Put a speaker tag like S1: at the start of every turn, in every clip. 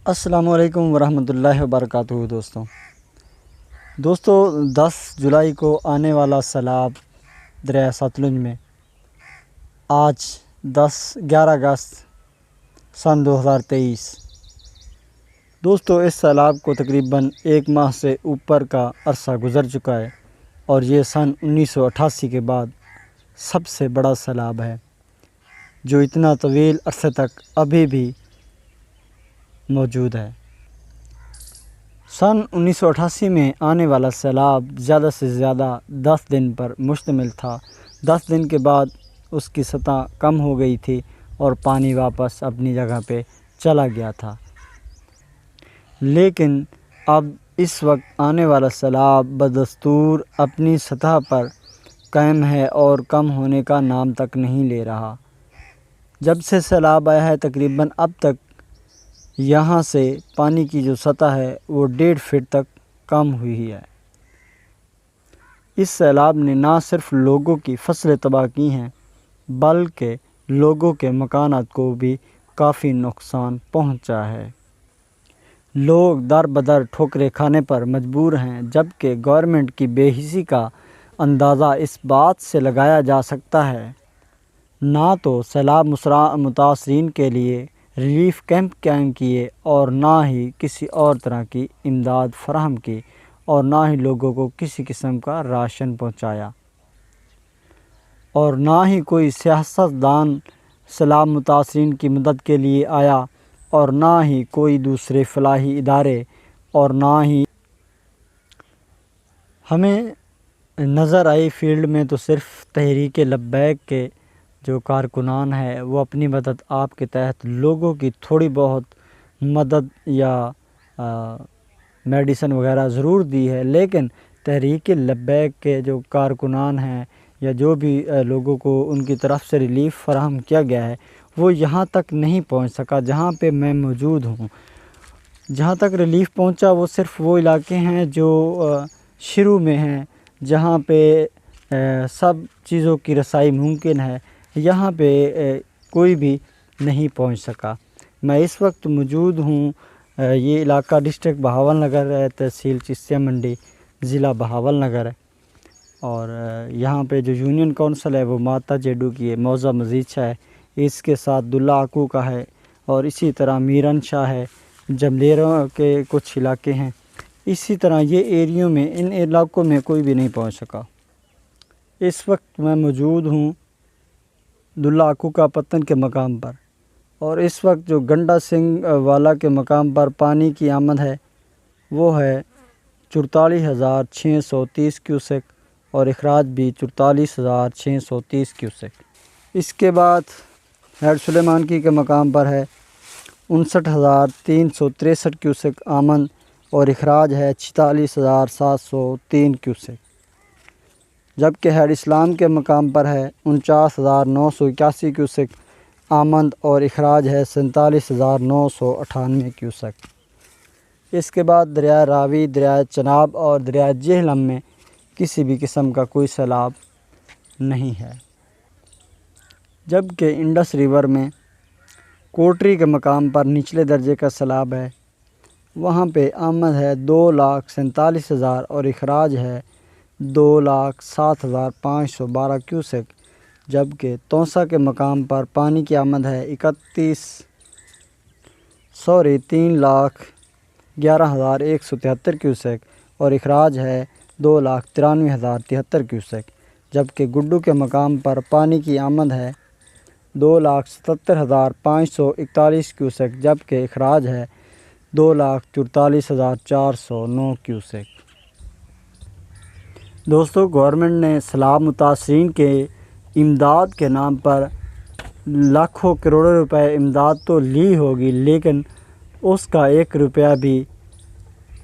S1: السلام علیکم ورحمۃ اللہ وبرکاتہ دوستوں 10 جولائی کو آنے والا سیلاب دریائے ستلج میں آج 11 اگست سن 2023 دوستوں اس سیلاب کو تقریباً 1 ماہ سے اوپر کا عرصہ گزر چکا ہے اور یہ سن 1988 کے بعد سب سے بڑا سیلاب ہے جو اتنا طویل عرصے تک ابھی بھی موجود ہے۔ سن 1988 میں آنے والا سیلاب زیادہ سے زیادہ 10 دن پر مشتمل تھا۔ 10 دن کے بعد اس کی سطح کم ہو گئی تھی اور پانی واپس اپنی جگہ پہ چلا گیا تھا، لیکن اب اس وقت آنے والا سیلاب بدستور اپنی سطح پر قائم ہے اور کم ہونے کا نام تک نہیں لے رہا۔ جب سے سیلاب آیا ہے تقریباً اب تک یہاں سے پانی کی جو سطح ہے وہ 1.5 فٹ تک کم ہوئی ہے۔ اس سیلاب نے نہ صرف لوگوں کی فصلیں تباہ کی ہیں بلکہ لوگوں کے مکانات کو بھی کافی نقصان پہنچا ہے۔ لوگ در بدر ٹھوکریں کھانے پر مجبور ہیں، جبکہ گورنمنٹ کی بے حسی کا اندازہ اس بات سے لگایا جا سکتا ہے نہ تو سیلاب متاثرین کے لیے ریلیف کیمپ قائم کیے اور نہ ہی کسی اور طرح کی امداد فراہم کی اور نہ ہی لوگوں کو کسی قسم کا راشن پہنچایا، اور نہ ہی کوئی سیاستدان سیلاب متاثرین کی مدد کے لیے آیا اور نہ ہی کوئی دوسرے فلاحی ادارے، اور نہ ہی ہمیں نظر آئی فیلڈ میں تو صرف تحریک لبیک کے جو کارکنان ہیں وہ اپنی مدد آپ کے تحت لوگوں کی تھوڑی بہت مدد یا میڈیسن وغیرہ ضرور دی ہے، لیکن تحریک لبیک کے جو کارکنان ہیں یا جو بھی لوگوں کو ان کی طرف سے ریلیف فراہم کیا گیا ہے وہ یہاں تک نہیں پہنچ سکا جہاں پہ میں موجود ہوں۔ جہاں تک ریلیف پہنچا وہ صرف وہ علاقے ہیں جو شروع میں ہیں، جہاں پہ سب چیزوں کی رسائی ممکن ہے، یہاں پہ کوئی بھی نہیں پہنچ سکا۔ میں اس وقت موجود ہوں، یہ علاقہ ڈسٹرکٹ بہاول نگر ہے، تحصیل چشتیہ منڈی، ضلع بہاول نگر ہے، اور یہاں پہ جو یونین کونسل ہے وہ ماتا جیڈو کی ہے، موضع مزید شاہ ہے، اس کے ساتھ دلہ آکو کا ہے، اور اسی طرح میرن شاہ ہے، جملیروں کے کچھ علاقے ہیں۔ اسی طرح یہ ایریوں میں ان علاقوں میں کوئی بھی نہیں پہنچ سکا۔ اس وقت میں موجود ہوں دلہ آکو کا پتن کے مقام پر، اور اس وقت جو گنڈا سنگھ والا کے مقام پر پانی کی آمد ہے وہ ہے 44,630 کیوسک اور اخراج بھی 44,630 کیوسک۔ اس کے بعد ہیڈ سلیمان کے مقام پر ہے 59,363 کیوسک آمد اور اخراج ہے 46,703 کیوسک، جبکہ ہیڈ اسلام کے مقام پر ہے 49,981 کیوسک آمد اور اخراج ہے 47,998 کیوسک۔ اس کے بعد دریائے راوی، دریائے چناب اور دریائے جہلم میں کسی بھی قسم کا کوئی سیلاب نہیں ہے، جبکہ انڈس ریور میں کوٹری کے مقام پر نچلے درجے کا سیلاب ہے، وہاں پہ آمد ہے 2,47,000 اور اخراج ہے 2,07,512 کیوسک، جبکہ توسا کے مقام پر پانی کی آمد ہے 3,11,173 کیوسک اور اخراج ہے 2,93,073 کیوسک، جبکہ گڈو کے مقام پر پانی کی آمد ہے 2,77,541 کیوسک، جبکہ اخراج ہے 2,44,409 کیوسک۔ دوستو گورنمنٹ نے سیلاب متاثرین کے امداد کے نام پر لاکھوں کروڑوں روپے امداد تو لی ہوگی، لیکن اس کا 1 روپیہ بھی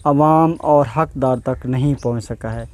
S1: عوام اور حقدار تک نہیں پہنچ سکا ہے۔